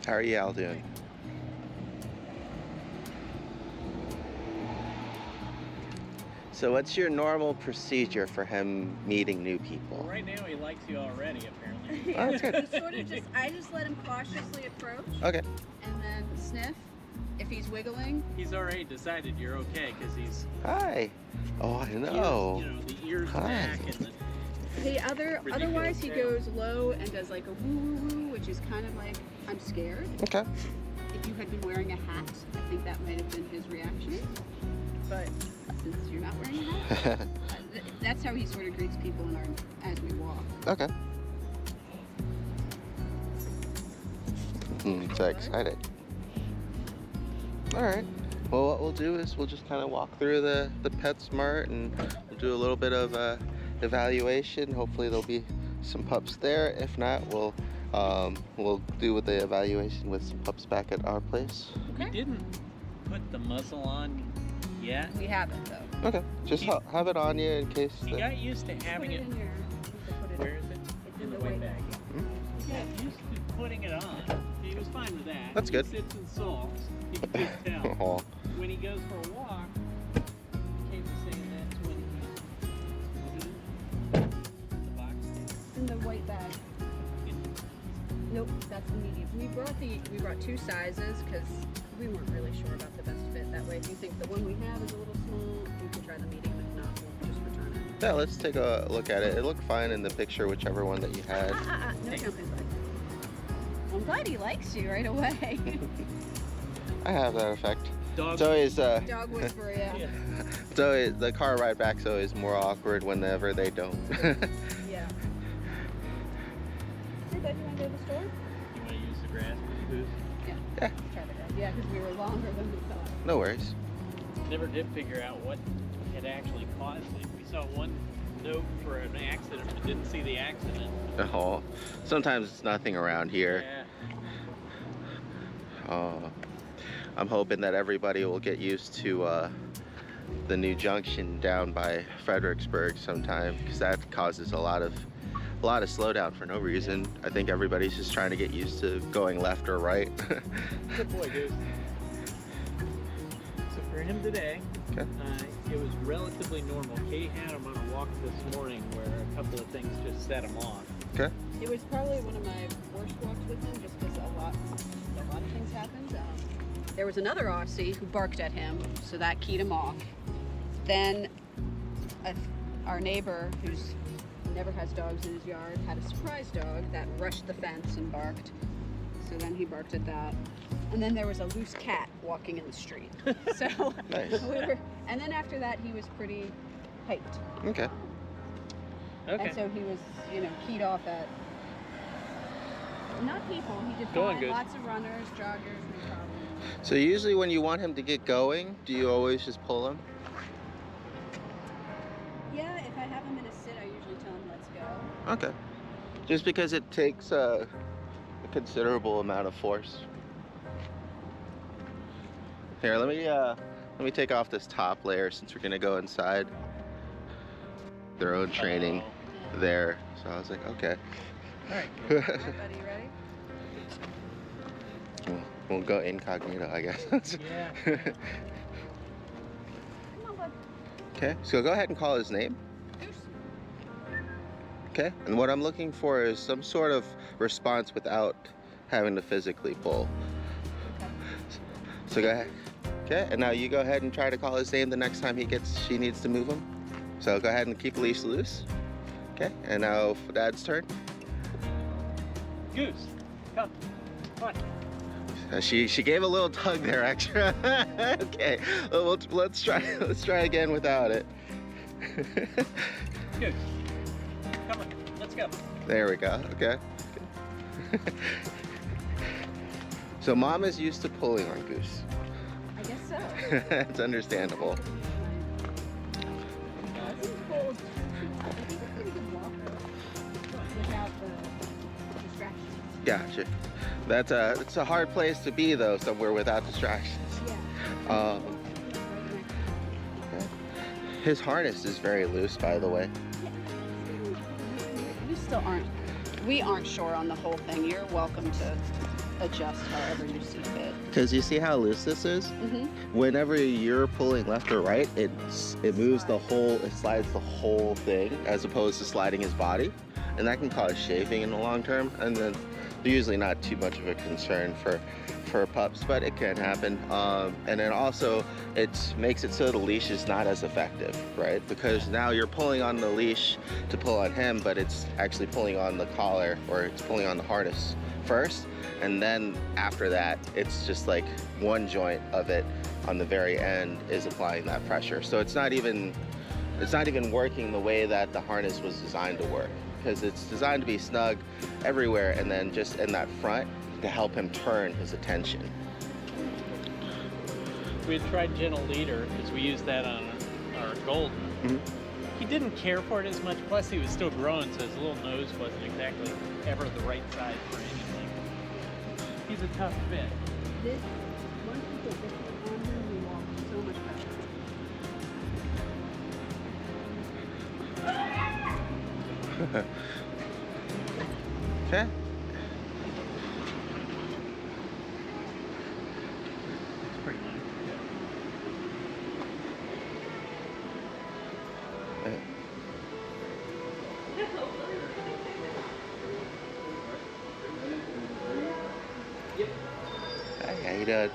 How are y'all doing? So what's your normal procedure for him meeting new people? Well, right now he likes you already, apparently. Oh, that's good. He sort of I just let him cautiously approach. Okay. And then sniff. If he's wiggling. He's already decided you're okay because he's. Hi. Oh, I know. You know, the ears Hi. back and the. Otherwise he tail. goes low and does like a woo woo woo, which is kind of like, I'm scared. Okay. If you had been wearing a hat, I think that might have been his reaction. But since you're not wearing a hat, that's how he sort of greets people as we walk. Okay. So excited. All right. Well, what we'll do is we'll just kind of walk through the PetSmart and we'll do a little bit of evaluation. Hopefully there'll be some pups there. If not, we'll do with the evaluation with some pups back at our place. We didn't put the muzzle on yet. We haven't though. Okay. Just have it on you in case. He got used to having Put it. it in your. Where is it? It's in the weight bag. He got used to putting it on. He was fine with that. That's good. He sits and sulks. You can just tell. Oh. When he goes for a walk, Kate was saying that's when he. The box. In the white bag. Nope, that's the medium. We brought two sizes because we weren't really sure about the best fit. That way, if you think the one we have is a little small, you can try the medium. If not, we'll just return it. Yeah, let's take a look at it. It looked fine in the picture, whichever one that you had. No jumping bud. I'm glad he likes you right away. I have that effect. Dog. It's always Dog whisperer, yeah. Yeah. it's always, the car ride back's always more awkward whenever they don't. Yeah. Hey, bud, you want to go to the store? You want to use the grass for the booth? Yeah. Yeah. Let's try the grass. Yeah, because we were longer than we thought. No worries. Never did figure out what had actually caused it. We saw one note for an accident, but didn't see the accident. Oh, sometimes it's nothing around here. Yeah. I'm hoping that everybody will get used to the new junction down by Fredericksburg sometime, because that causes a lot of slowdown for no reason. I think everybody's just trying to get used to going left or right. Good boy, Goose. So for him today, Okay. it was relatively normal. Kate had him on a walk this morning where a couple of things just set him off. Okay. It was probably one of my worst walks with him, just because a lot of things happened. There was another Aussie who barked at him, so that keyed him off. Then our neighbor, who's never has dogs in his yard, had a surprise dog that rushed the fence and barked. So then he barked at that. And then there was a loose cat walking in the street. So Nice. and then after that, he was pretty hyped. Okay. Okay. And so he was, keyed off at not people. He did Go on, fine. Goose. Lots of runners, joggers, no problem. So usually when you want him to get going, do you always just pull him? Yeah, if I have him in a sit, I usually tell him let's go. Okay. Just because it takes a considerable amount of force. Here, let me take off this top layer since we're gonna go inside. Their own training there. So I was like, okay. All right. All right, buddy, you ready? We'll go incognito, I guess. Yeah. Come on, bud. Okay, so go ahead and call his name. Goose. Okay, and what I'm looking for is some sort of response without having to physically pull. Okay. So go ahead. Okay, and now you go ahead and try to call his name the next time she needs to move him. So go ahead and keep the leash loose. Okay, and now for Dad's turn. Goose, come. Come on. She gave a little tug there, extra. Okay, well, let's try again without it. Goose, come on. Let's go. There we go. Okay. So Mom is used to pulling on Goose. I guess so. That's understandable. He's cold. I think he's a pretty good walker without the distractions. Gotcha. It's a hard place to be though, somewhere without distractions. Yeah. Okay. His harness is very loose, by the way. We aren't sure on the whole thing. You're welcome to adjust however you see fit. Because you see how loose this is? Mm-hmm. Whenever you're pulling left or right, it moves the whole, it slides the whole thing as opposed to sliding his body. And that can cause chafing in the long term. And then they're usually not too much of a concern for pups, but it can happen. And then also it makes it so the leash is not as effective, right? Because now you're pulling on the leash to pull on him, but it's actually pulling on the collar, or it's pulling on the harness first. And then after that, it's just like one joint of it on the very end is applying that pressure. So it's not even working the way that the harness was designed to work, because it's designed to be snug everywhere and then just in that front to help him turn his attention. We had tried Gentle Leader because we used that on our Golden. Mm-hmm. He didn't care for it as much, plus he was still growing, so his little nose wasn't exactly ever the right size for anything. He's a tough fit. Once you get this one on him, you walk so much better. Okay. It's pretty nice. Hey, how you doing?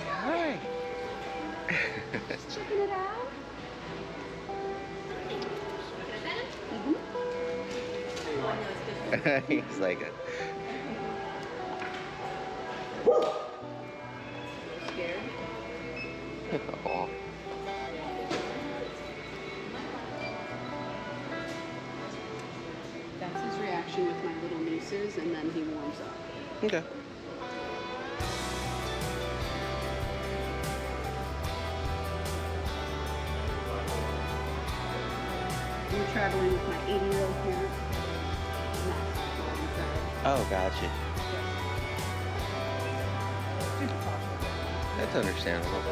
Hi. Checking it out. He's like, Scared? oh. That's his reaction with my little nieces, and then he warms up. Okay. We were traveling with my 80-year-old parents. And that's all inside. Oh, gotcha. Super cautious. That's understandable.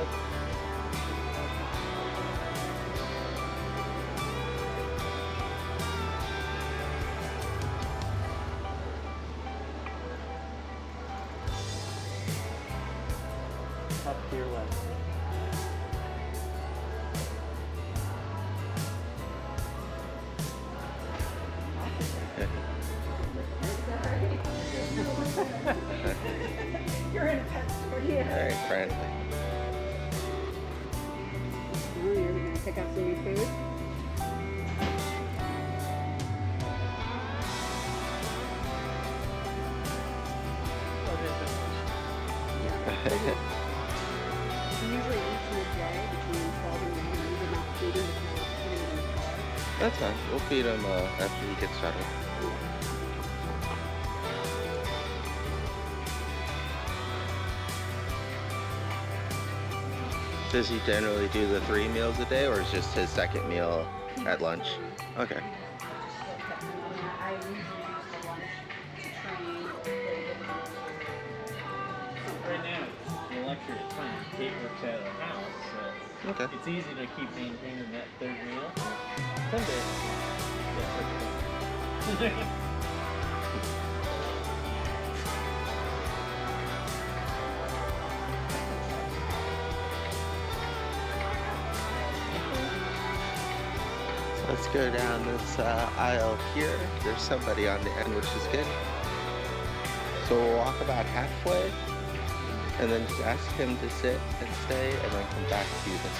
Up to your left. You're in a pet store, yeah. Very friendly. Oh, you're gonna pick up some food? He usually eats in a day between 12 and 1, and we're not feeding because we're putting him in the car. That's fine. We'll feed him after he gets settled. Does he generally do the 3 meals a day, or is just his second meal at lunch? Okay. I usually use the lunch to train. Right now, the lecture is fine. Kate works out of the house, so Okay. it's easy to keep maintaining that third meal. Someday, yeah. Let's go down this aisle here. There's somebody on the end, which is good. So we'll walk about halfway, and then just ask him to sit and stay, and then come back to you this way.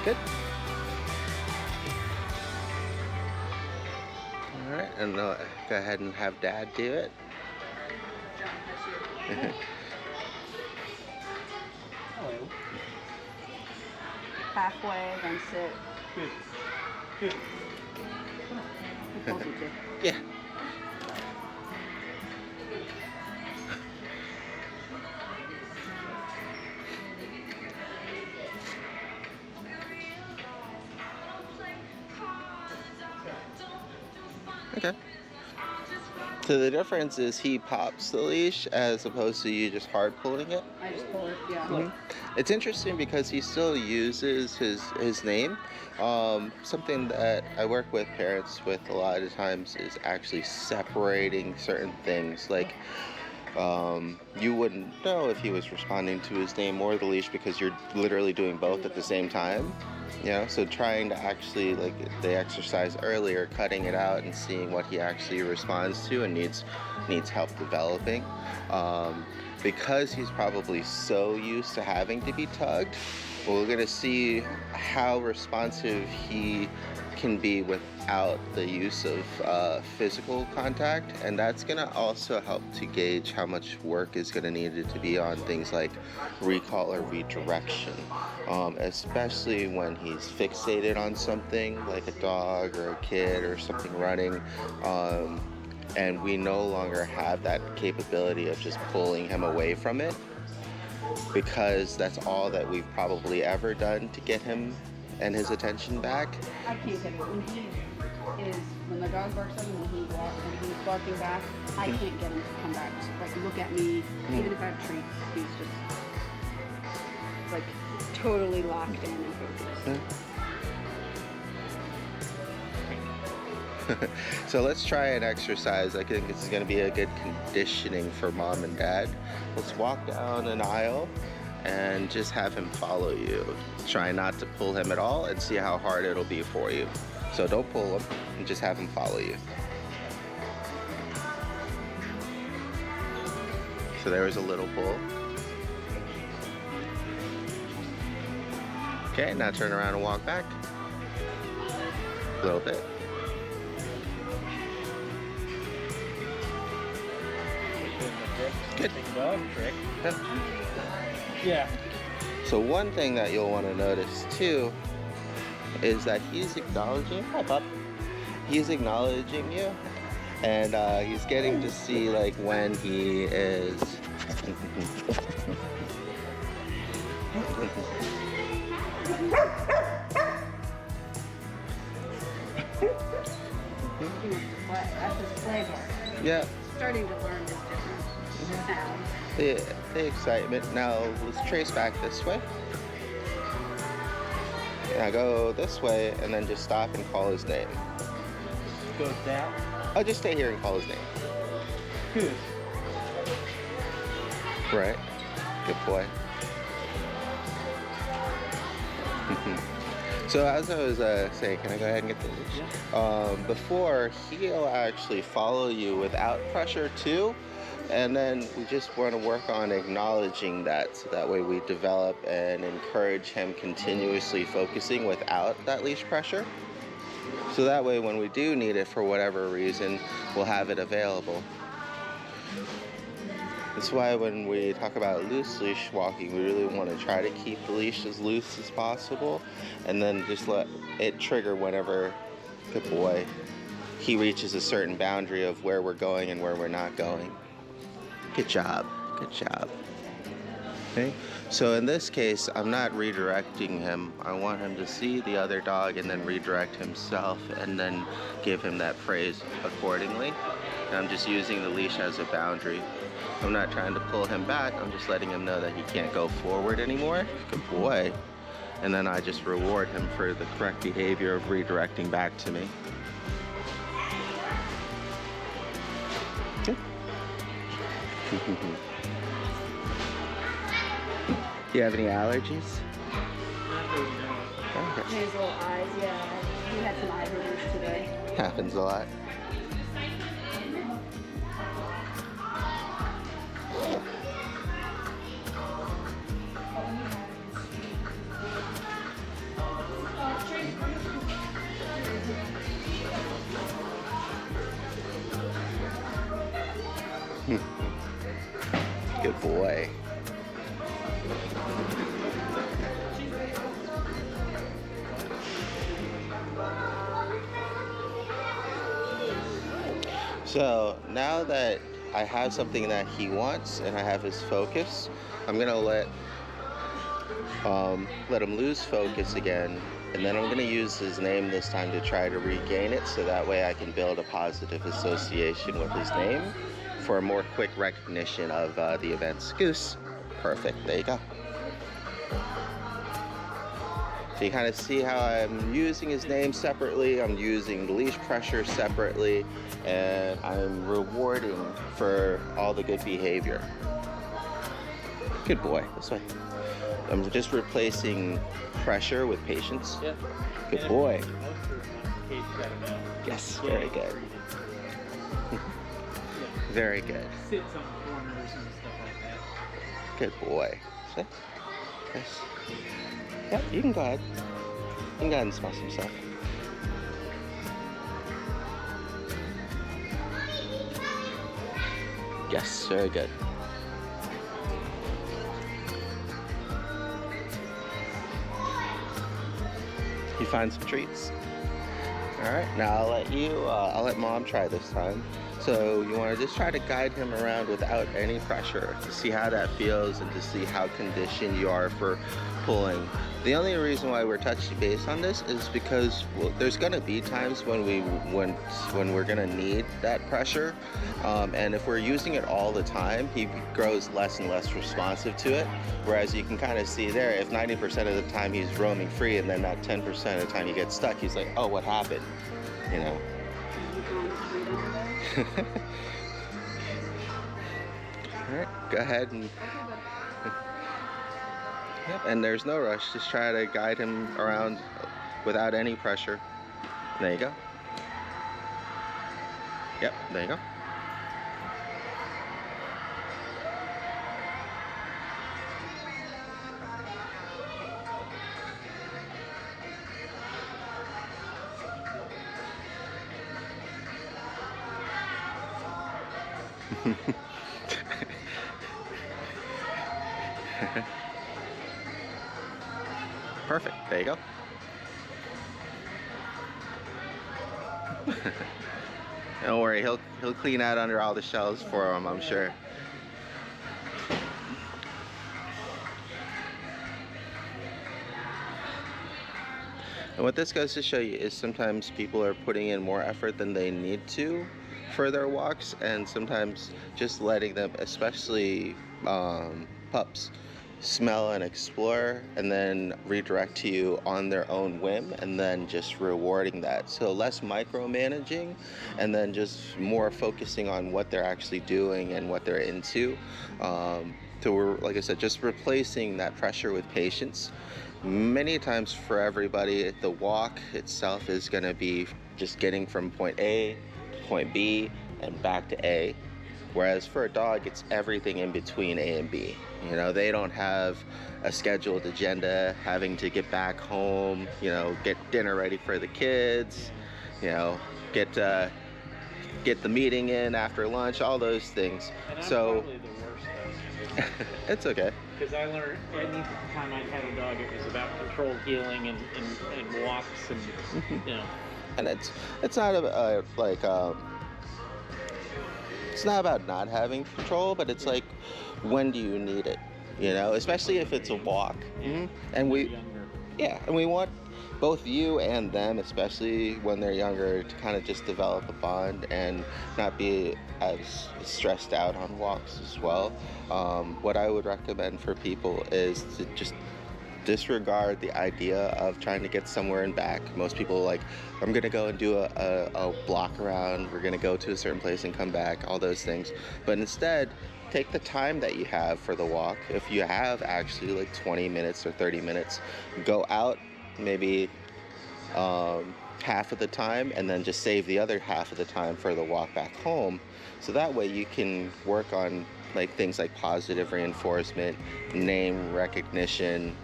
Good. All right, and go ahead and have Dad do it. Hello. Halfway, then sit. Good. Good. He pulls you to. Yeah. So the difference is he pops the leash as opposed to you just hard pulling it. I just pull it, yeah. It's interesting because he still uses his name. Something that I work with parents with a lot of times is actually separating certain things. Like you wouldn't know if he was responding to his name or the leash because you're literally doing both at the same time. So trying to actually, like the exercise earlier, cutting it out and seeing what he actually responds to and needs help developing. Because he's probably so used to having to be tugged, we're gonna see how responsive he can be without the use of physical contact, and that's gonna also help to gauge how much work is gonna need to be on things like recall or redirection, especially when he's fixated on something like a dog or a kid or something running, and we no longer have that capability of just pulling him away from it, because that's all that we've probably ever done to get him and his attention back. I can't get it. When the dog barks at him and he's barking back, I can't get him to come back. Just, like, look at me. Even if I have treats, he's just like totally locked in and focused. So let's try an exercise. I think this is going to be a good conditioning for mom and dad. Let's walk down an aisle and just have him follow you. Try not to pull him at all and see how hard it'll be for you. So don't pull him and just have him follow you. So there was a little pull. Okay, now turn around and walk back. A little bit. Good. Dog trick. Yep. Yeah. So one thing that you'll want to notice too is that he's acknowledging. Hi, pup. He's acknowledging you, and he's getting to see like when he is. That's his play bar. Yeah. Starting to learn his different sounds. The excitement. Now let's trace back this way. Now go this way and then just stop and call his name. Go down. I'll just stay here and call his name. Goose. Right. Good boy. So as I was saying, can I go ahead and get the leash? Yeah. Before, he'll actually follow you without pressure too. And then we just want to work on acknowledging that, so that way we develop and encourage him continuously focusing without that leash pressure. So that way when we do need it for whatever reason, we'll have it available. That's why when we talk about loose leash walking, we really want to try to keep the leash as loose as possible, and then just let it trigger whenever, good boy, he reaches a certain boundary of where we're going and where we're not going. Good job. Good job. Okay, so in this case, I'm not redirecting him. I want him to see the other dog and then redirect himself and then give him that praise accordingly. And I'm just using the leash as a boundary. I'm not trying to pull him back. I'm just letting him know that he can't go forward anymore. Good boy. And then I just reward him for the correct behavior of redirecting back to me. Okay. Do you have any allergies? Okay. His little eyes, yeah. He had some eye burns today. Happens a lot. Good boy. So now that I have something that he wants and I have his focus, I'm gonna let him lose focus again And then I'm going to use his name this time to try to regain it, so that way I can build a positive association with his name for a more quick recognition of the events. Goose. Perfect. There you go. So you kind of see how I'm using his name separately, I'm using the leash pressure separately, and I'm rewarding for all the good behavior. Good boy. This way. I'm just replacing pressure with patience. Yep. Good boy. Yes, Yes, very good. Very good. Sits on corners and stuff like that. Good boy. See? Yes. Yep, you can go ahead. You can go ahead and smell some stuff. Yes, very good. You find some treats. All right, now I'll let Mom try this time. So you want to just try to guide him around without any pressure to see how that feels and to see how conditioned you are for pulling. The only reason why we're touching base on this is because, well, there's going to be times when we're going to need that pressure, and if we're using it all the time, he grows less and less responsive to it. Whereas you can kind of see there, if 90% of the time he's roaming free, and then that 10% of the time he gets stuck, he's like, oh, what happened? You know. All right, go ahead and. Yep, and there's no rush. Just try to guide him around without any pressure. There you go. Yep, there you go. Perfect. There you go. Don't worry, he'll clean out under all the shells for him, I'm sure. And what this goes to show you is sometimes people are putting in more effort than they need to for their walks, and sometimes just letting them, especially pups, smell and explore and then redirect to you on their own whim, and then just rewarding that. So less micromanaging and then just more focusing on what they're actually doing and what they're into. So we're, like I said, just replacing that pressure with patience. Many times for everybody, the walk itself is going to be just getting from point A to point B and back to A. Whereas for a dog, it's everything in between A and B. You know, they don't have a scheduled agenda, having to get back home, you know, get dinner ready for the kids, you know, get the meeting in after lunch, all those things. And I'm so probably the worst of it. It's okay. Because I learned any time I had a dog, it was about controlled healing and walks and, you know. And it's not it's not about not having control, but it's like, when do you need it? You know, especially if it's a walk. Yeah. And we want both you and them, especially when they're younger, to kind of just develop a bond and not be as stressed out on walks as well. What I would recommend for people is to just disregard the idea of trying to get somewhere and back. Most people like, I'm gonna go and do a block around, we're gonna go to a certain place and come back, all those things. But instead, take the time that you have for the walk. If you have actually like 20 minutes or 30 minutes, go out maybe half of the time, and then just save the other half of the time for the walk back home. So that way you can work on like things like positive reinforcement, name recognition,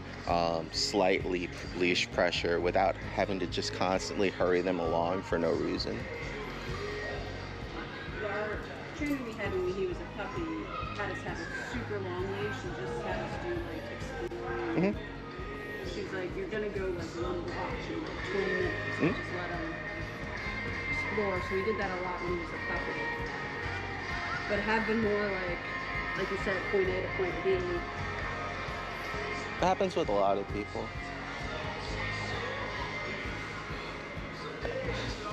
slightly leash pressure, without having to just constantly hurry them along for no reason. Our trainer we had when he was a puppy had us have a super long leash and just had us do like exploring. She's like, you're gonna go like one block in like 20 minutes and just let him explore. So we did that a lot when he was a puppy. But have been more like you said, point A to point B. It happens with a lot of people.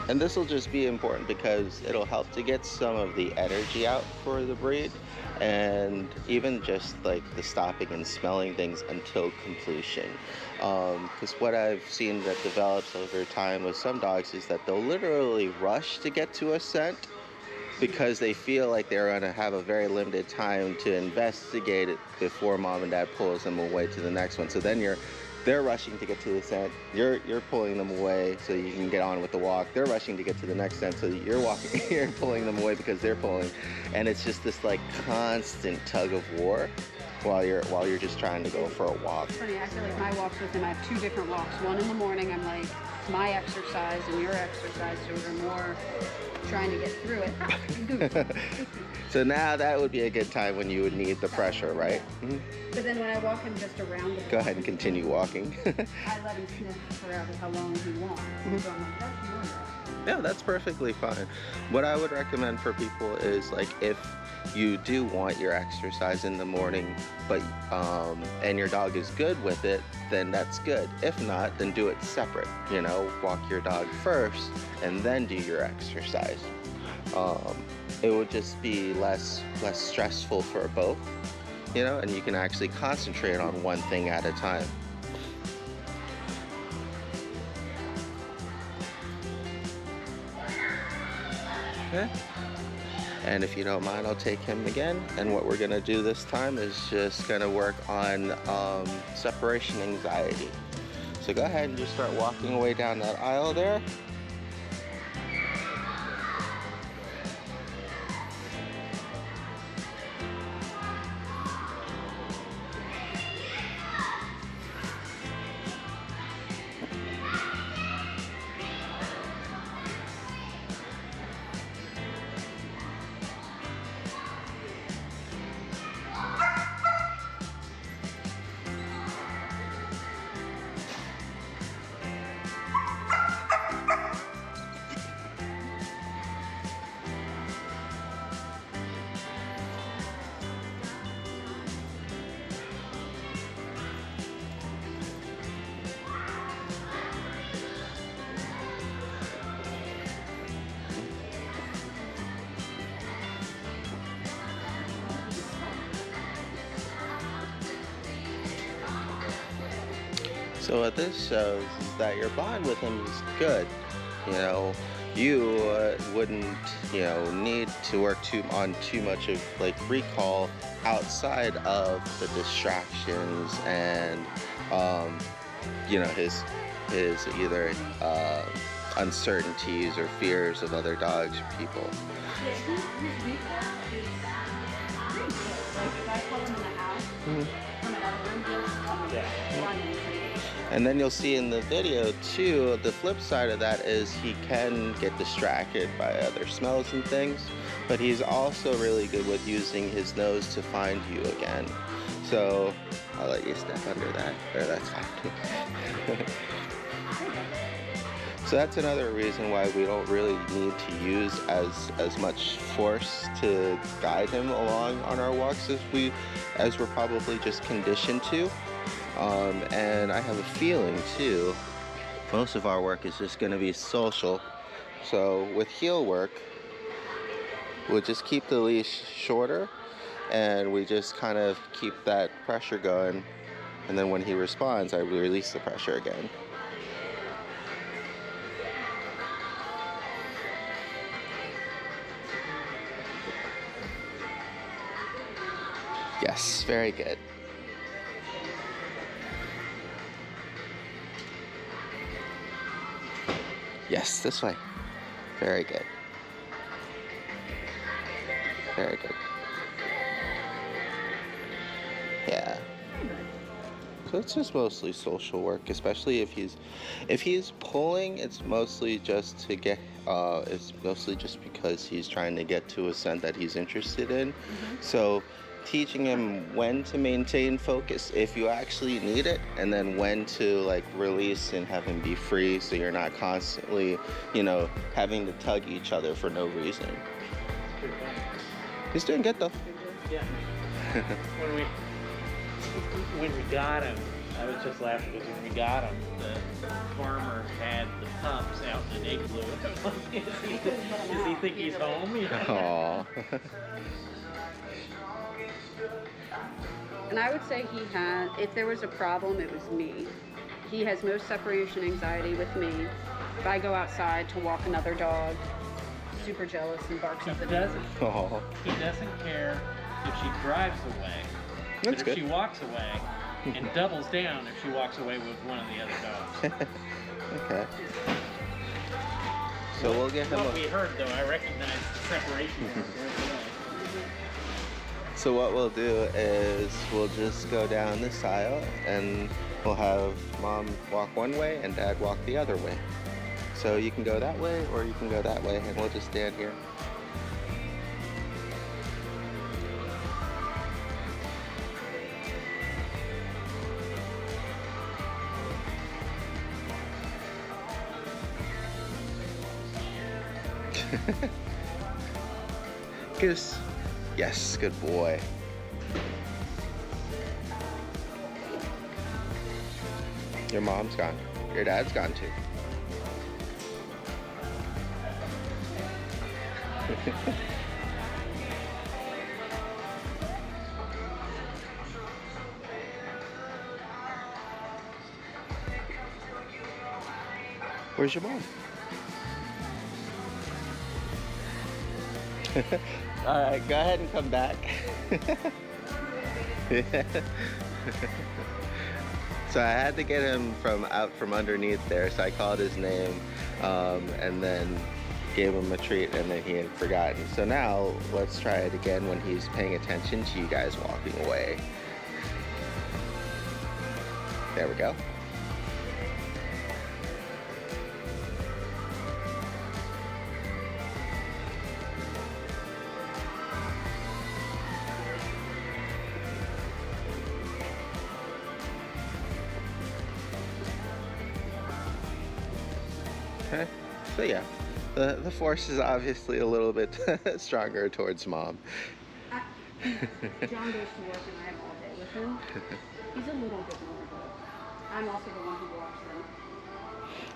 And this will just be important because it'll help to get some of the energy out for the breed, and even just like the stopping and smelling things until completion. Because what I've seen that develops over time with some dogs is that they'll literally rush to get to a scent because they feel like they're going to have a very limited time to investigate it before mom and dad pulls them away to the next one. So then they're rushing to get to the scent, you're pulling them away so you can get on with the walk. They're rushing to get to the next scent, so you're pulling them away because they're pulling. And it's just this like constant tug of war while you're just trying to go for a walk. It's funny, I feel like my walks with him, I have two different walks. One in the morning, I'm like, it's my exercise and your exercise, so we're more trying to get through it. So now that would be a good time when you would need the pressure, right? Mm-hmm. But then when I walk him just around the Go ahead and continue walking. I let him sniff for how long he wants. So I'm like, that's more. Yeah, that's perfectly fine. What I would recommend for people is like if you do want your exercise in the morning, but and your dog is good with it, then that's good. If not, then do it separate. You know, walk your dog first and then do your exercise. It would just be less stressful for both, you know, and you can actually concentrate on one thing at a time. Okay. And if you don't mind, I'll take him again. And what we're gonna do this time is just gonna work on separation anxiety. So go ahead and just start walking away down that aisle there. So what this shows is that your bond with him is good. You know, you wouldn't, you know, need to work on too much of like recall outside of the distractions and, you know, his either uncertainties or fears of other dogs or people. Yeah, his recall is pretty good. Like if I put him in the house, from another room, he'll just run and create. And then you'll see in the video too, the flip side of that is he can get distracted by other smells and things, but he's also really good with using his nose to find you again. So I'll let you step under that. There, that's fine. So that's another reason why we don't really need to use as much force to guide him along on our walks as we're probably just conditioned to. And I have a feeling too, most of our work is just going to be social. So with heel work, we'll just keep the leash shorter and we just kind of keep that pressure going. And then when he responds, I release the pressure again. Yes, very good. Yes, this way. Very good. Very good. Yeah. So it's just mostly social work, especially if he's pulling, it's mostly just to get it's mostly just because he's trying to get to a scent that he's interested in. So teaching him when to maintain focus if you actually need it, and then when to like release and have him be free so you're not constantly, you know, having to tug each other for no reason. He's doing good though. Yeah. When we got him, I was just laughing because when we got him, the farmer had the pups out in an igloo. Does he think he's home? Yeah. Aww. And I would say he had, if there was a problem, it was me. He has no separation anxiety with me. If I go outside to walk another dog, super jealous and barks at the door. Aww. He doesn't care if she drives away. That's but if good. she walks away, and doubles down if she walks away with one of the other dogs. Okay. So we'll get him. What we heard though, I recognize the separation. So what we'll do is we'll just go down this aisle and we'll have Mom walk one way and Dad walk the other way. So you can go that way or you can go that way, and we'll just stand here. Goose. Yes, good boy. Your mom's gone. Your dad's gone too. Where's your mom? Alright, go ahead and come back. So I had to get him out from underneath there, so I called his name and then gave him a treat, and then he had forgotten. So now let's try it again when he's paying attention to you guys walking away. There we go. Okay, so yeah, the force is obviously a little bit stronger towards Mom. John goes to work and I am all day with him. He's a little bit more, but I'm also the one who walks them.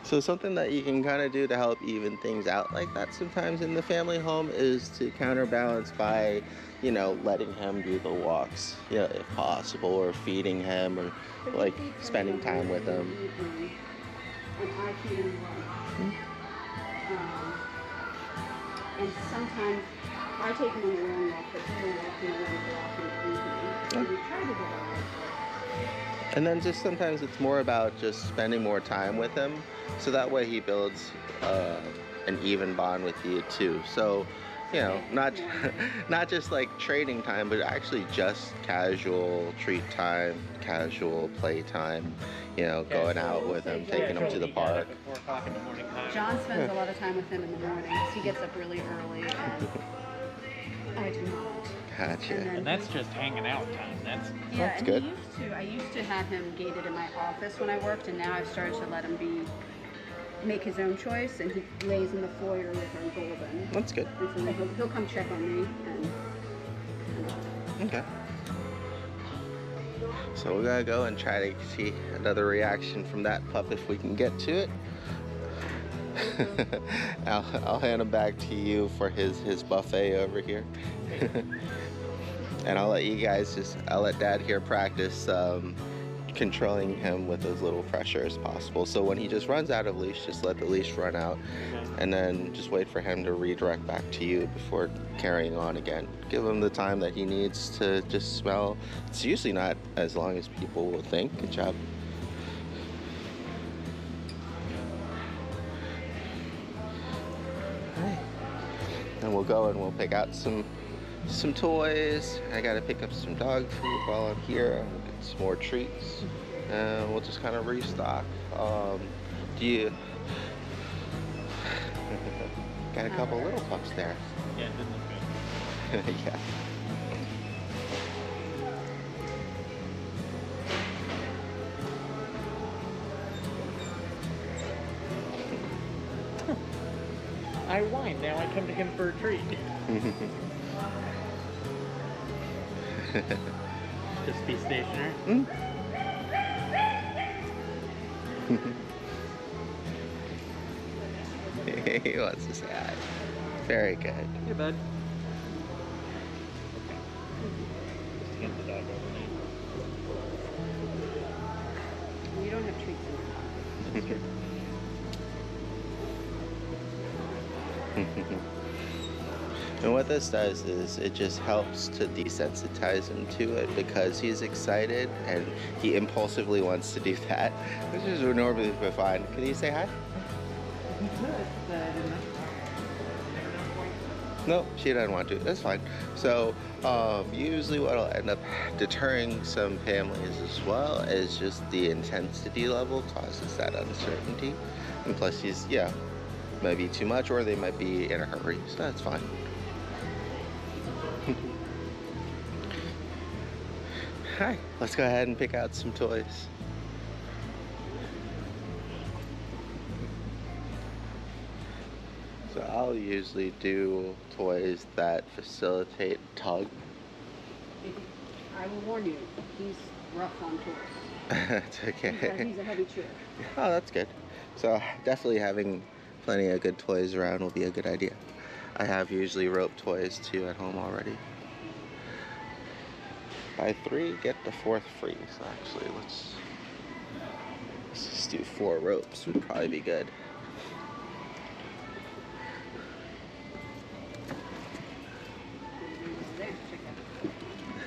So something that you can kind of do to help even things out like that sometimes in the family home is to counterbalance by, you know, letting him do the walks, you know, if possible, or feeding him, or like spending time with him. And I feed him lunch. And sometimes I take him on a long walk, but he will walk me around the block and leave me. And we try to do that. And then just sometimes it's more about just spending more time with him, so that way he builds an even bond with you too. So, you know, not just like trading time, but actually just casual treat time, casual play time. You know, going out with him, taking him to the park. At 4 o'clock in the morning time. John spends a lot of time with him in the mornings. He gets up really early, and I do not. Gotcha. And that's just hanging out time. That's Yeah, and good. I used to have him gated in my office when I worked, and now I've started to let him make his own choice, and he lays in the foyer with our golden. That's good. And so he'll come check on me, and Okay. So we gotta go and try to see another reaction from that pup if we can get to it. I'll hand him back to you for his buffet over here. And I'll let you guys I'll let Dad here practice controlling him with as little pressure as possible. So when he just runs out of leash, just let the leash run out, and then just wait for him to redirect back to you before carrying on again. Give him the time that he needs to just smell. It's usually not as long as people will think. Good job. Alright. And we'll go and we'll pick out some toys. I gotta pick up some dog food while I'm here. We'll get some more treats, and we'll just kind of restock. Do you got a couple little pups there? yeah, it didn't look good. Yeah. I whine, now I come to him for a treat. Just be stationary. Mm. He wants to say hi. Very good. Hey, bud. Just to get the dog overnight. You don't have treats in your pocket. And what this does is it just helps to desensitize him to it because he's excited and he impulsively wants to do that, which is normally fine. Can you say hi? No, she doesn't want to. That's fine. So usually what will end up deterring some families as well is just the intensity level causes that uncertainty. And plus he's, yeah, might be too much or they might be in a hurry. So that's fine. Hi, let's go ahead and pick out some toys. So I'll usually do toys that facilitate tug. I will warn you, he's rough on toys. It's okay. He's a heavy chewer. Oh, that's good. So definitely having plenty of good toys around will be a good idea. I have usually rope toys too at home already. Buy 3, get the 4th free. So actually, let's just do 4 ropes. Would probably be good.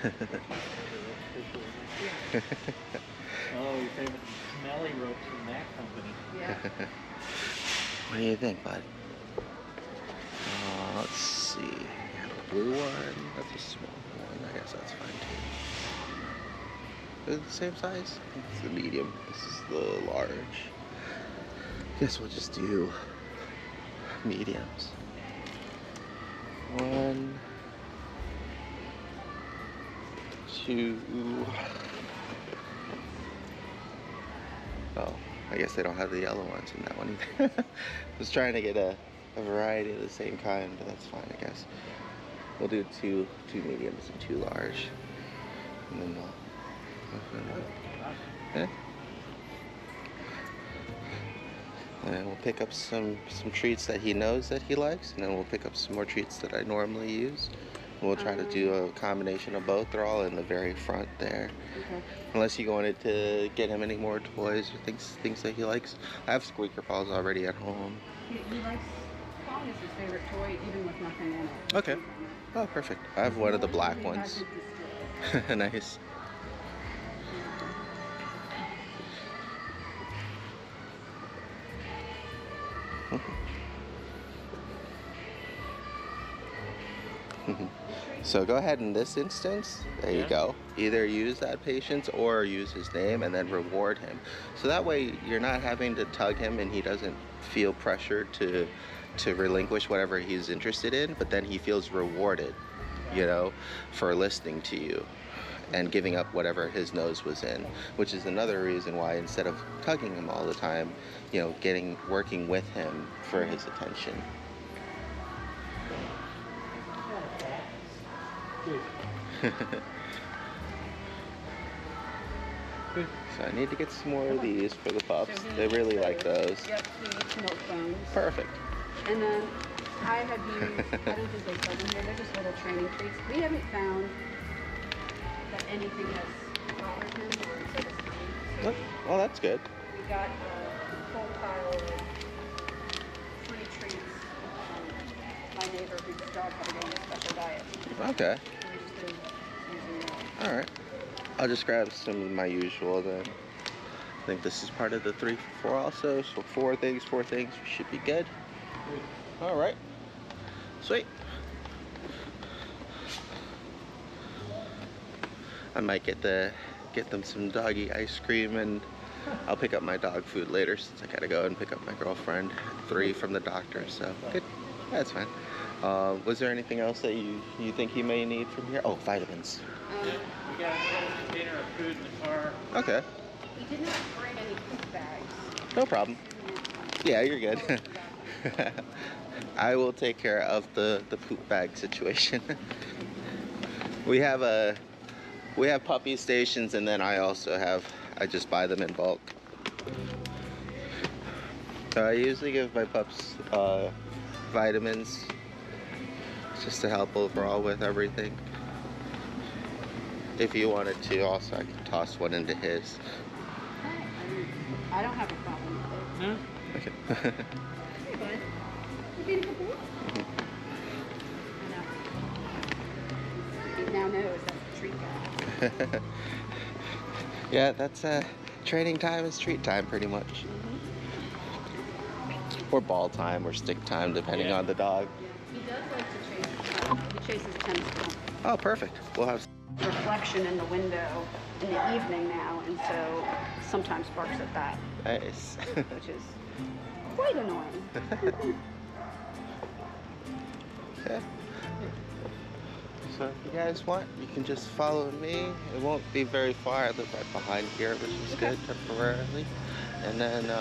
Oh, your favorite smelly ropes from that company. Yeah. What do you think, bud? Let's see. We have a blue one. That's a small one. I guess that's fine too. Is it the same size? I think it's the medium. This is the large. Guess we'll just do mediums. 1, 2. Oh, I guess they don't have the yellow ones in that one either. I was trying to get a variety of the same kind, but that's fine, I guess. We'll do two mediums and 2 large. And then yeah. And then we'll pick up some treats that he knows that he likes, and then we'll pick up some more treats that I normally use. And we'll try to do a combination of both. They're all in the very front there. Okay. Unless you wanted to get him any more toys or things that he likes. I have squeaker balls already at home. He likes Pong is his favorite toy, even with nothing in it. Okay. Oh, perfect. I have one of the black He ones. has it Nice. So go ahead in this instance, there you go. Either use that patience or use his name and then reward him. So that way you're not having to tug him and he doesn't feel pressured to relinquish whatever he's interested in, but then he feels rewarded, you know, for listening to you and giving up whatever his nose was in, which is another reason why instead of tugging him all the time, you know, working with him for his attention. So I need to get some more of these for the pups. So They really like those. Yep, he eats milk bones. Perfect. And then I have used, I don't think they sell them here, they're just little training treats. We haven't found that anything has bothered him or said it's funny. So Well, that's good. we got a whole pile of free treats from my neighbor whose dog had to go on a special diet. Okay. So we just been using that. All right. I'll just grab some of my usual then. I think this is part of the 3 for 4 also. So 4 things, we should be good. All right. Sweet. I might get them some doggy ice cream, and I'll pick up my dog food later since I gotta go and pick up my girlfriend at 3 from the doctor. So good. That's fine. Was there anything else that you think he may need from here? Oh, vitamins. We got a container of food in the car. Okay. We did not bring any poop bags. No problem. Yeah, you're good. I will take care of the poop bag situation. We have puppy stations, and then I just buy them in bulk. I usually give my pups vitamins just to help overall with everything. If you wanted to, also I could toss one into his. I don't have a problem with it. No? Okay. Hey, bud. You being a good boy? I know. He now knows that's the treat guy. Yeah, that's training time is treat time pretty much. Or ball time or stick time, depending on the dog. Yeah, he does like to chase. He chases tennis ball. Oh, perfect. We'll have. Reflection in the window in the evening now, and so sometimes barks at that, Nice. which is quite annoying. Okay. So if you guys want, you can just follow me. It won't be very far. I live right behind here, which is good temporarily. And then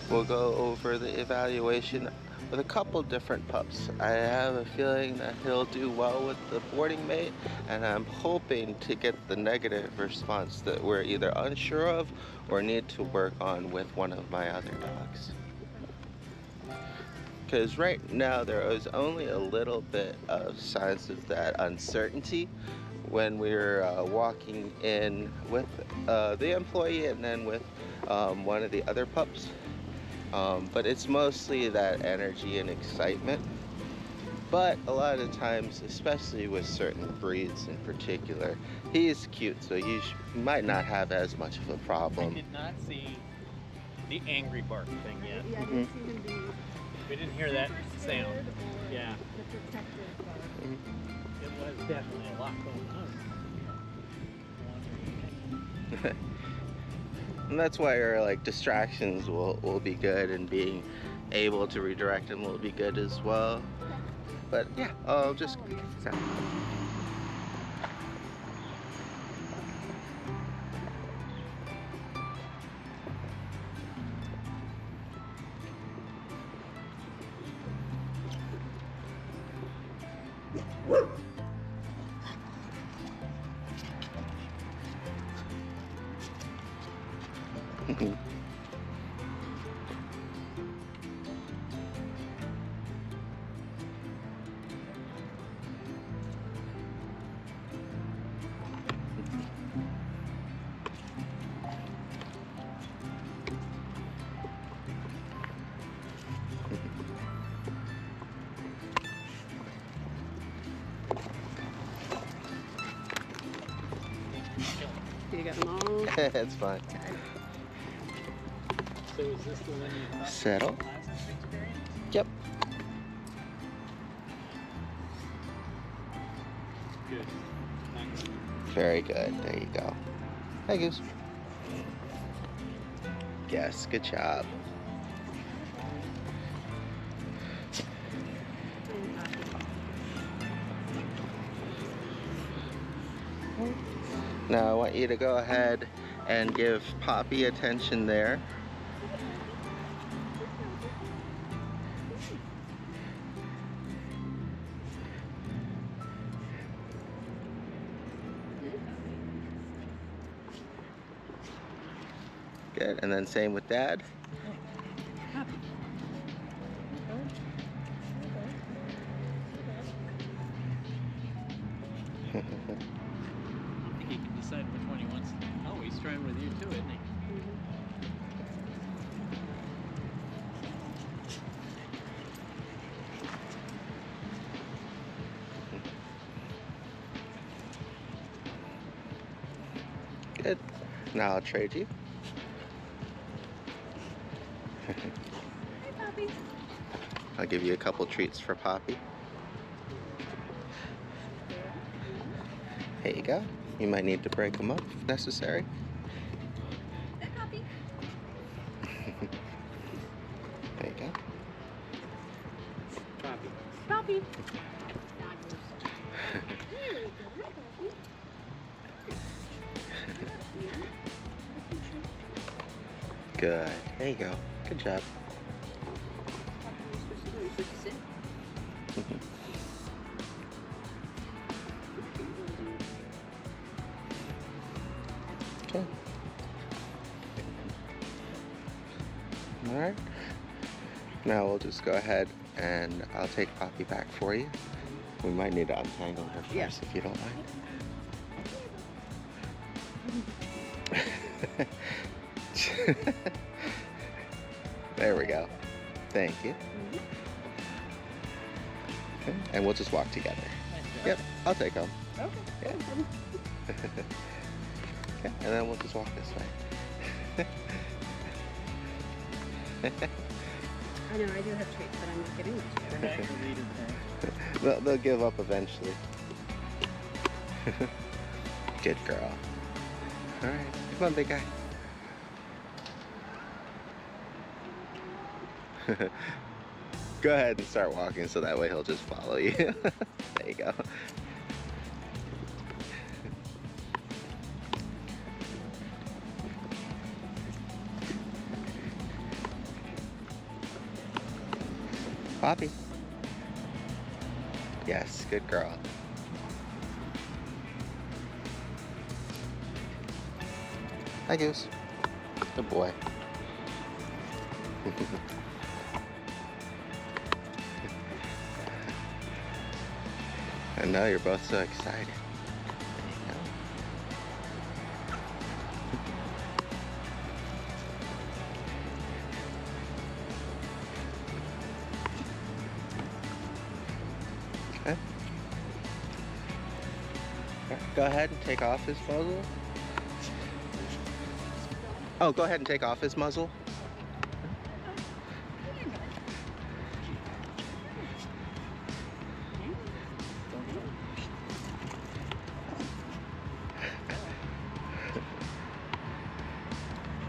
we'll go over the evaluation with a couple different pups. I have a feeling that he'll do well with the boarding mate, and I'm hoping to get the negative response that we're either unsure of or need to work on with one of my other dogs. Because right now there is only a little bit of signs of that uncertainty when we're walking in with the employee and then with one of the other pups. But it's mostly that energy and excitement. But a lot of times, especially with certain breeds in particular, he is cute, so he might not have as much of a I problem. did not see the angry bark thing yet. Yeah, I didn't see him be We didn't hear that sound. Yeah. the protective bark. It was definitely a lot going on. And that's why our like distractions will be good, and being able to redirect them will be good as well. But yeah, I'll just. You got them all. It's fine. So is this the one you thought Settle. was the last experience? Yep. Good. Thanks. Very good. There you go. Hi, Goose. Yes, good job. Now I want you to go ahead and give Poppy attention there. Good, and then same with Dad. I think he can decide which one he wants. Oh, he's trying with you too, isn't he? Good. Now I'll trade you. Hey, Poppy. I'll give you a couple treats for Poppy. Here you go. You might need to break them up if necessary. Hey, Poppy. There you go. Poppy. Poppy. Good. There you go. Good job. Okay. All right. Now we'll just go ahead and I'll take Poppy back for you. We might need to untangle her first, Yeah. if you don't mind. There we go. Thank you. Okay, and we'll just walk together. Yep, I'll take them. Okay. Yeah. Okay, and then we'll just walk this way. I know, I do have treats, but I'm not getting much better. They'll give up eventually. Good girl. All right, come on, big guy. Go ahead and start walking so that way he'll just follow you. There you go. Poppy. Yes, good girl. Hi, Goose. Good boy. I know you're both so excited. There you go. Okay. Go ahead and take off his muzzle. Oh, go ahead and take off his muzzle.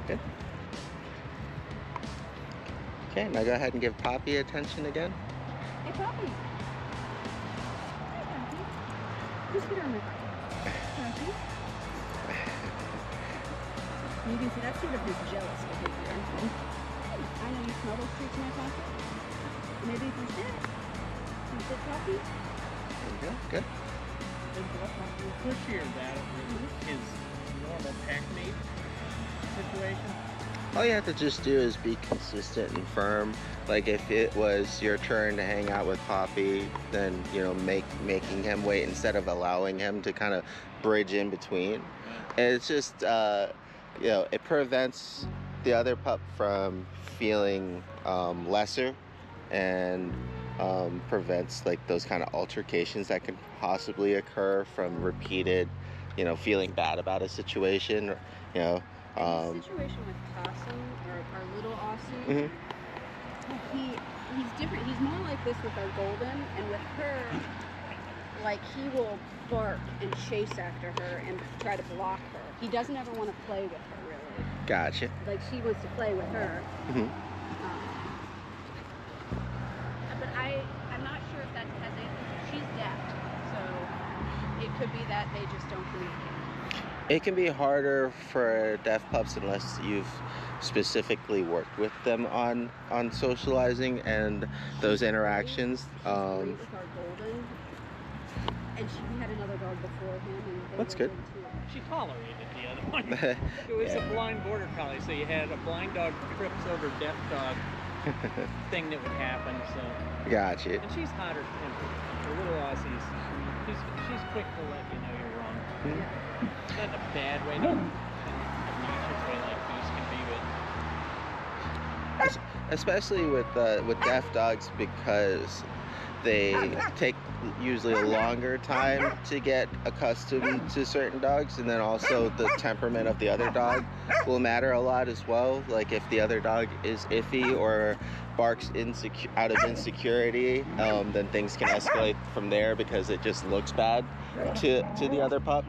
Good. Okay, now go ahead and give Poppy attention again. Hey, Poppy. Hey, Poppy. Just get on my Poppy. You can see that's sort of his jealous behavior. I know you smell those treats in my pocket. Maybe if you sit. You sit, Poppy. There you go. Good. The pushier that with his normal pack mate situation. All you have to just do is be consistent and firm. Like if it was your turn to hang out with Poppy, then making him wait instead of allowing him to kind of bridge in between. And it's just it prevents the other pup from feeling lesser, and prevents like those kind of altercations that can possibly occur from repeated, feeling bad about a situation. In the situation with Possum, or our little Aussie, he's different. He's more like this with our Golden, and with her, like he will bark and chase after her and try to block her. He doesn't ever want to play with her, really. Gotcha. Like she wants to play with her. But I'm not sure if that has anything. She's deaf, so it could be that they just don't communicate. It can be harder for deaf pups unless you've specifically worked with them on socializing and those interactions. She's great with our Golden, and we had another dog before him, and they That's were good. too. She tolerated the other one. It was a blind border collie, so you had a blind dog trips over deaf dog thing that would happen. So. Gotcha. And she's hotter tempered. The little Aussies, she's quick to let you know you're wrong. Not in a bad way, not in an obnoxious way like Goose can be, but Especially with deaf dogs, because they take usually a longer time to get accustomed to certain dogs, and then also the temperament of the other dog will matter a lot as well. Like if the other dog is iffy or barks out of insecurity, then things can escalate from there because it just looks bad to the other pup,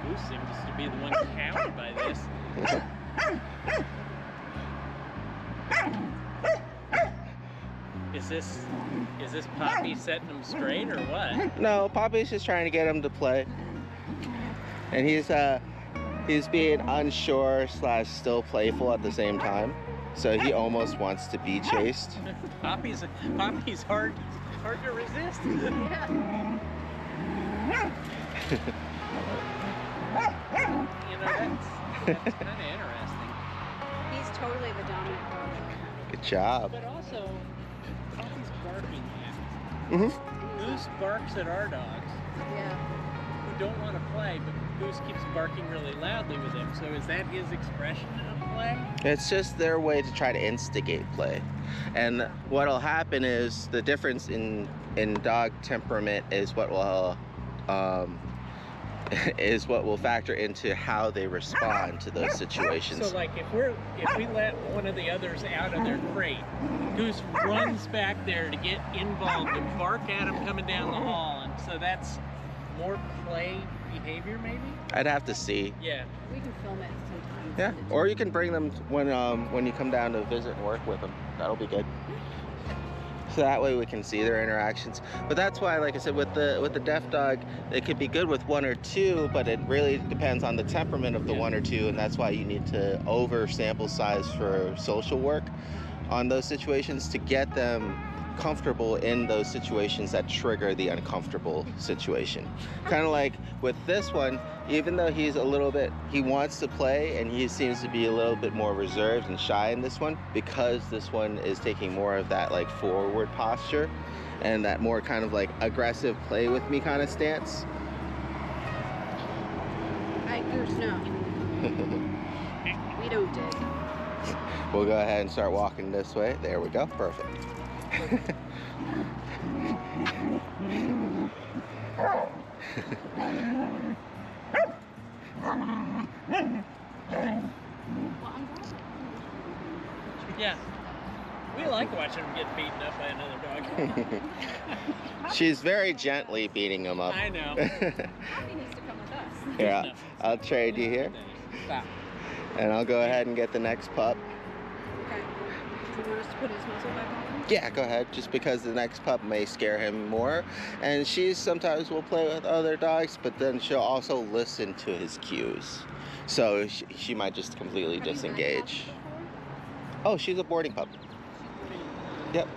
Goose seems to be the one cowed by this. Is this Poppy setting him straight or what? No, Poppy's just trying to get him to play, and he's being unsure / still playful at the same time. So he almost wants to be chased. Poppy's hard to resist. Yeah. You know, that's kind of interesting. He's totally the dominant dog. Good job. But also, Poppy's barking at. Mm-hmm. Goose barks at our dogs Yeah. who don't want to play, but Goose keeps barking really loudly with him. So is that his expression of play? It's just their way to try to instigate play. And what'll happen is the difference in dog temperament is what will is what will factor into how they respond to those situations. So like if we let one of the others out of their crate, Goose runs back there to get involved and bark at him coming down the hall, and so that's more play behavior maybe? I'd have to see. Yeah. We can film it sometime. Yeah, or you can bring them when you come down to visit and work with them. That'll be good. So that way we can see their interactions. But that's why, like I said, with the deaf dog, it could be good with one or two, but it really depends on the temperament of the one or two, and that's why you need to over sample size for social work on those situations to get them comfortable in those situations that trigger the uncomfortable situation. Kind of like with this one, even though he wants to play and he seems to be a little bit more reserved and shy in this one, because this one is taking more of that like forward posture and that more kind of like aggressive play with me kind of stance. Hi, Goose, no. We don't dig. We'll go ahead and start walking this way. There we go, perfect. Yeah. We like watching him get beaten up by another dog. She's very gently beating him up. I know. Poppy needs to come with us. Yeah, I'll trade you here. Stop. And I'll go ahead and get the next pup. Okay. Do you want us to put his muzzle back on? Yeah, go ahead, just because the next pup may scare him more. And she sometimes will play with other dogs, but then she'll also listen to his cues. So she might just completely disengage. Oh, she's a boarding pup. Yep.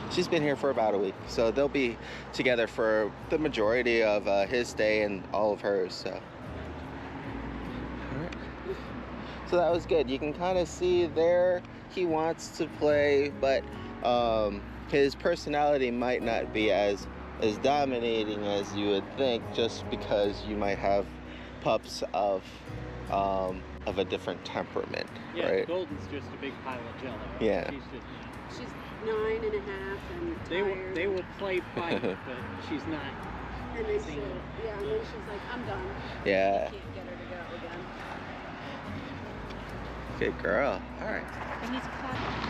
She's been here for about a week. So they'll be together for the majority of his stay and all of hers. So. All right. So that was good. You can kind of see there he wants to play, but his personality might not be as dominating as you would think, just because you might have pups of a different temperament, Yeah, right? Golden's just a big pile of jello. Yeah. She's 9.5 and tired. They will play fight, but she's not. And then she's like, I'm done. Yeah. Can't get her to go again. Good girl. All right. And he's caught.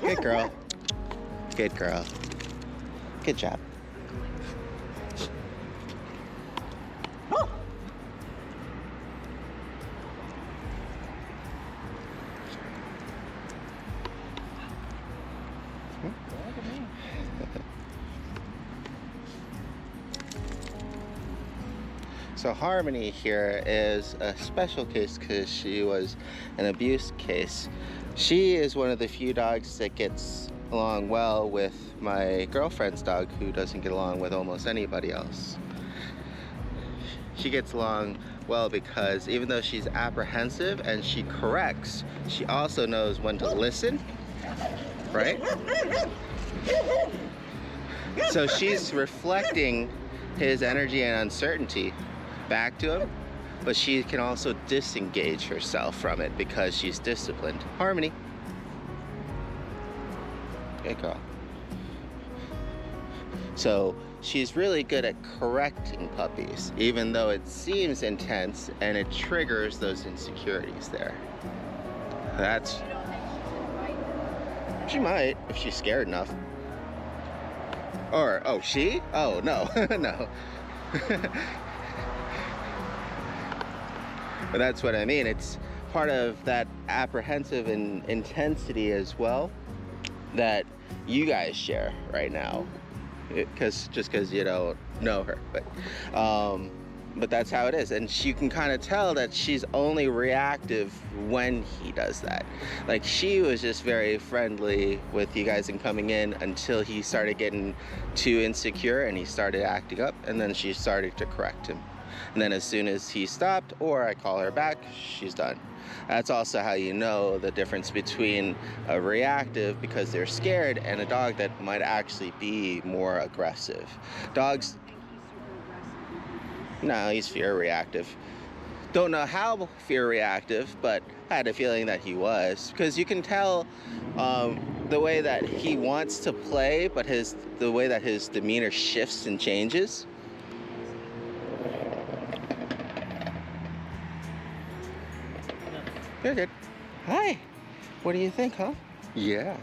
Good girl. Good girl. Good job. So Harmony here is a special case because she was an abuse case. She is one of the few dogs that gets along well with my girlfriend's dog, who doesn't get along with almost anybody else. She gets along well because even though she's apprehensive and she corrects, she also knows when to listen, right? So she's reflecting his energy and uncertainty back to him, but she can also disengage herself from it because she's disciplined. Harmony. Good girl. So she's really good at correcting puppies, even though it seems intense and it triggers those insecurities there. That's... She might, if she's scared enough. Or, oh, she? Oh, no, no. But that's what I mean. It's part of that apprehensive and intensity as well that you guys share right now, because you don't know her, but that's how it is. And you can kind of tell that she's only reactive when he does that. Like, she was just very friendly with you guys and coming in until he started getting too insecure and he started acting up, and then she started to correct him. And then as soon as he stopped, or I call her back, she's done. That's also how you know the difference between a reactive because they're scared and a dog that might actually be more aggressive. Dogs, no, he's fear reactive. Don't know how fear reactive, but I had a feeling that he was, because you can tell the way that he wants to play, but the way that his demeanor shifts and changes. You're good. Hi. What do you think, huh? Yeah.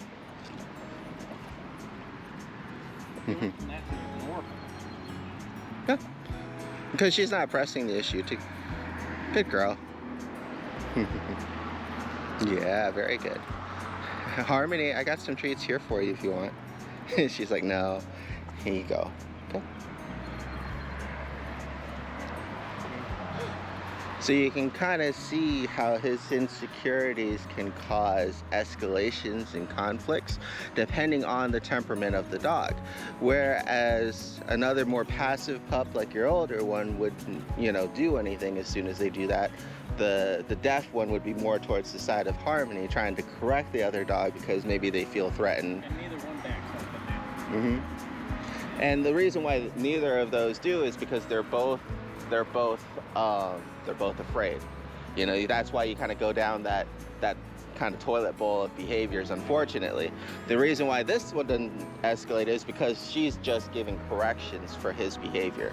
Yeah. Because she's not pressing the issue too. Good girl. Yeah, very good. Harmony, I got some treats here for you if you want. She's like, no. Here you go. Okay. So you can kind of see how his insecurities can cause escalations and conflicts depending on the temperament of the dog. Whereas another more passive pup like your older one wouldn't, do anything as soon as they do that. The deaf one would be more towards the side of Harmony, trying to correct the other dog because maybe they feel threatened. And neither one backs up on that. Mm-hmm. And the reason why neither of those do is because they're both afraid. That's why you kind of go down that kind of toilet bowl of behaviors, unfortunately. The reason why this one doesn't escalate is because she's just giving corrections for his behavior.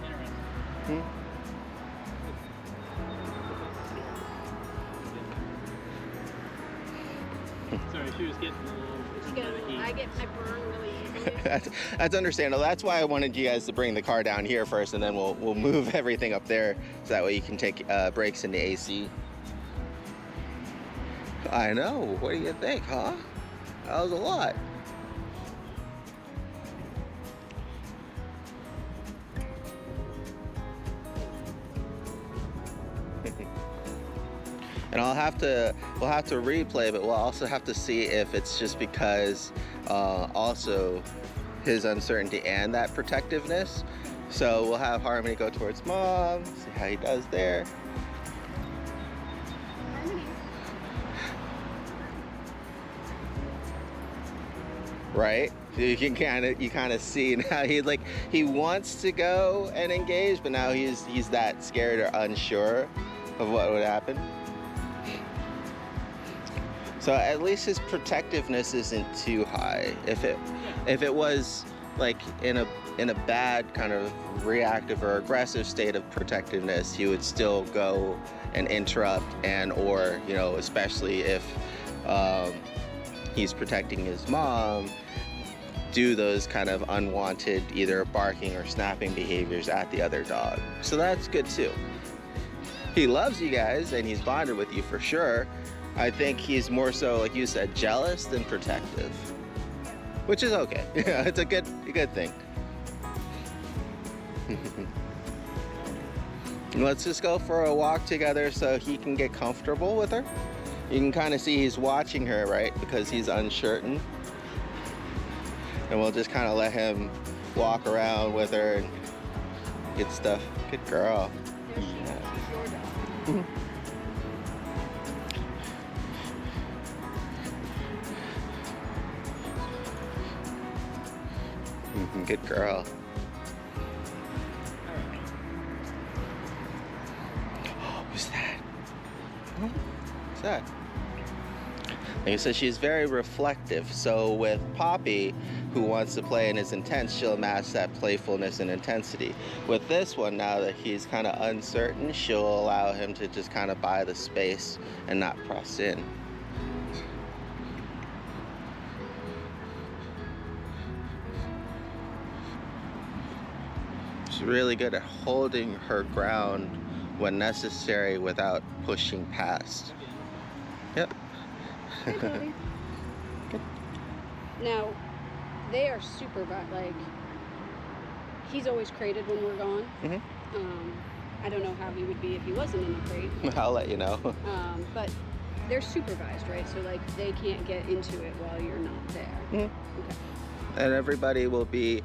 Hmm? Sorry, she was getting a little heat. I get my burn really easily. That's understandable. That's why I wanted you guys to bring the car down here first, and then we'll move everything up there, so that way you can take breaks in the AC. I know. What do you think, huh? That was a lot. And we'll have to replay, but we'll also have to see if it's just because also his uncertainty and that protectiveness. So we'll have Harmony go towards mom, see how he does there. Right? You can kind of see now he wants to go and engage, but now he's that scared or unsure of what would happen. So at least his protectiveness isn't too high. If it was like in a bad kind of reactive or aggressive state of protectiveness, he would still go and interrupt, or especially if he's protecting his mom, do those kind of unwanted either barking or snapping behaviors at the other dog. So that's good too. He loves you guys and he's bonded with you for sure. I think he's more so, like you said, jealous than protective, which is okay. It's a good thing. Let's just go for a walk together so he can get comfortable with her. You can kind of see he's watching her, right? Because he's uncertain. And we'll just kind of let him walk around with her and get stuff. Good girl. Yeah. Good girl. Who's that? Who's that? Like I said, she's very reflective. So with Poppy, who wants to play and is intense, she'll match that playfulness and intensity. With this one, now that he's kind of uncertain, she'll allow him to just kind of buy the space and not press in. She's really good at holding her ground when necessary without pushing past. Hi, Toby. Good. Now, they are super like, he's always crated when we're gone. Mhm. I don't know how he would be if he wasn't in the crate. I'll let you know. But they're supervised, right? So like they can't get into it while you're not there. Mhm. Okay. And everybody will be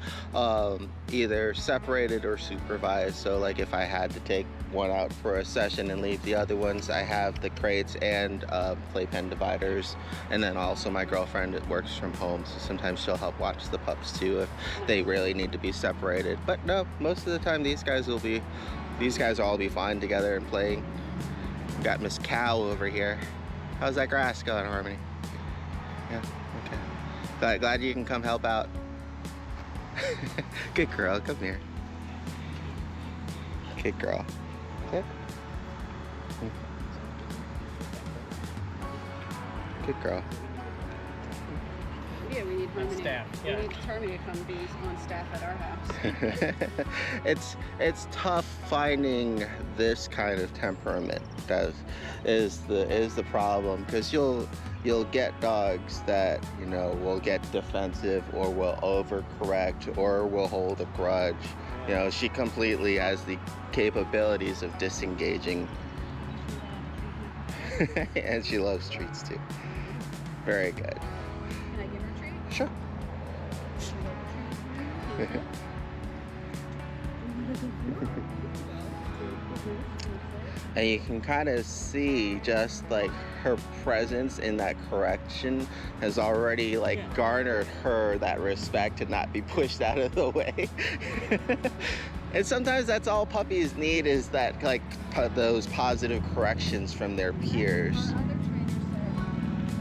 either separated or supervised. So like if I had to take one out for a session and leave the other ones, I have the crates and playpen dividers. And then also my girlfriend works from home, so sometimes she'll help watch the pups too if they really need to be separated. But no, most of the time these guys will all be fine together and playing. We've got Miss Cow over here. How's that grass going, Harmony? Yeah, okay. Glad you can come help out. Good girl, come here. Good girl. Okay. Good girl. Yeah, we need Harmony. Staff, yeah. We need Harmony to come be on staff at our house. It's tough finding this kind of temperament. That is the problem, because you'll get dogs that, you know, will get defensive or will overcorrect or will hold a grudge. You know, she completely has the capabilities of disengaging. And she loves treats too. Very good. Can I give her a treat? Sure. And you can kind of see just like her presence in that correction has already like garnered her that respect to not be pushed out of the way. And sometimes that's all puppies need, is that like those positive corrections from their peers. Our other trainers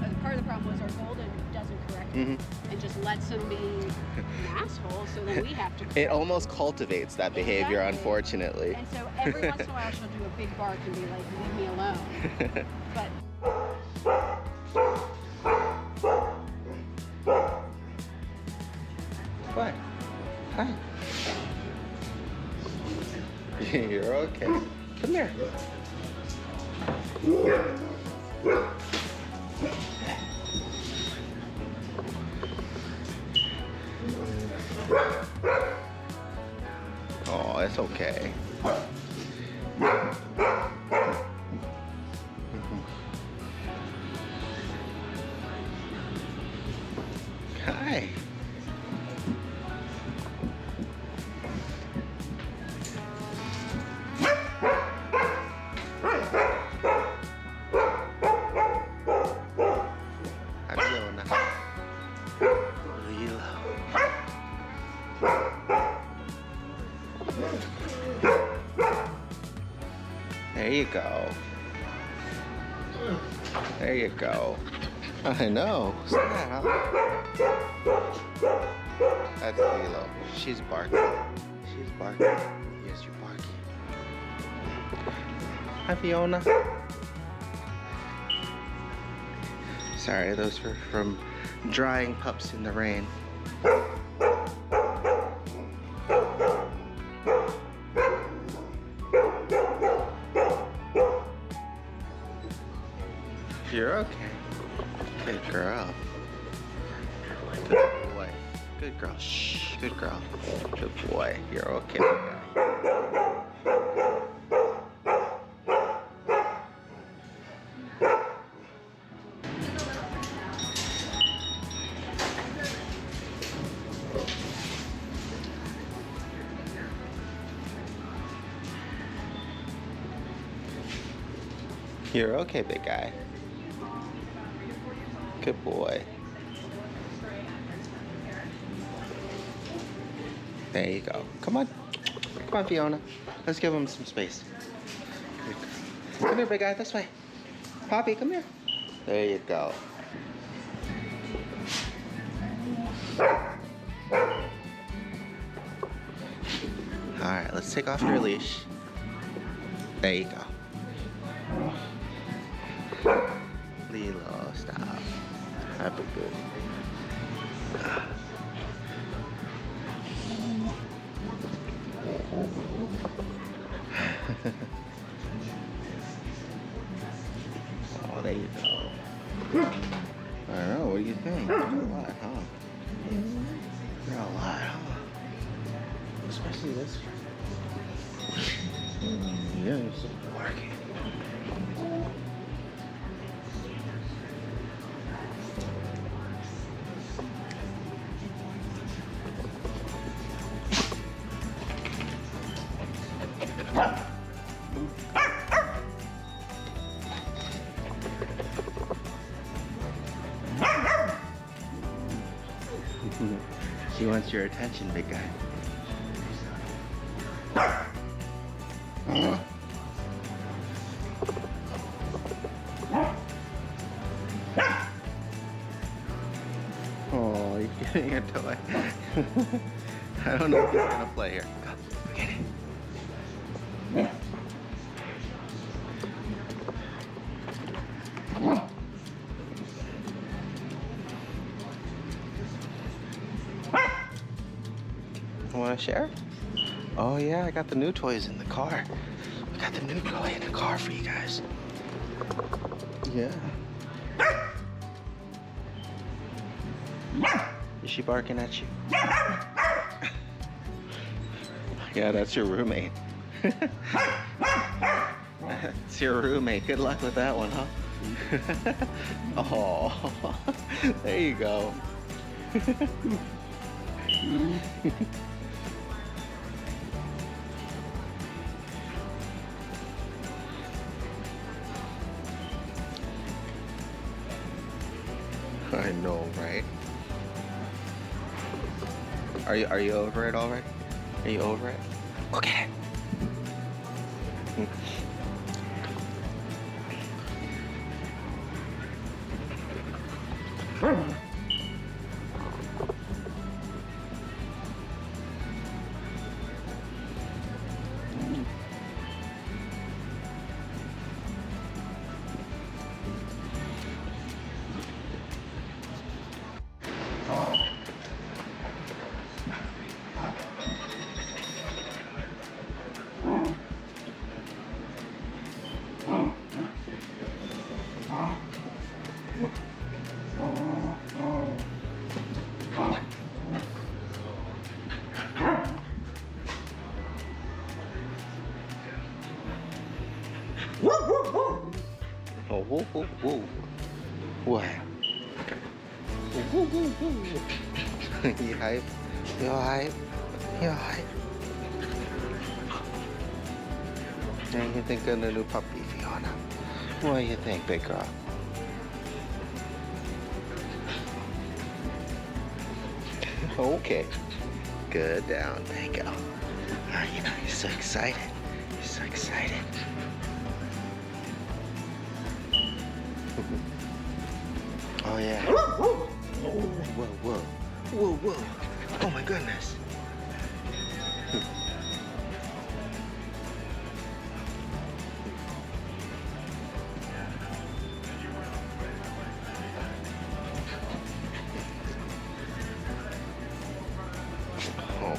said part of the problem was our golden doesn't correct him and just lets him be an asshole, so then we have to correct It almost cultivates that behavior, Exactly. unfortunately. And so every once in a while she'll do a big bark and be like, leave me alone. But What? Hi. You're okay. Come here. Oh, it's okay. Hi. There you go. There you go. I know. What's that, huh? That's Lilo. She's barking. She's barking. Yes, you're barking. Hi, Fiona. Sorry, those were from drying pups in the rain. You're okay. Good girl. Good boy. Good girl. Shh. Good girl. Good boy. You're okay. You're okay, big guy. Good boy. There you go. Come on. Come on, Fiona. Let's give him some space. Good girl. Come here, big guy. This way. Poppy, come here. There you go. All right, let's take off your leash. There you go. Lilo, stop. Have a good. Oh, there you go. Especially this one. Yes, working. She wants your attention, big guy. Oh, you're getting your toy. I don't know if he's gonna play here. Go, get it. Want to share? Oh yeah, I got the new toys in the car. We got the new toy in the car for you guys. Yeah. Is she barking at you? Yeah, that's your roommate. It's your roommate. Good luck with that one, huh? Oh, there you go. I know, right? Are you over it already? Are you over it? Look at it. Oh, whoa, whoa, whoa. What? Whoa, whoa, whoa. You hype? You hype? You hype? How you think of the new puppy, Fiona? What do you think, big girl? Okay. Good down. There you go. Oh, you know, you're so excited. You're so excited. Oh, yeah. Whoa, whoa. Whoa, whoa. Oh, my goodness. Oh.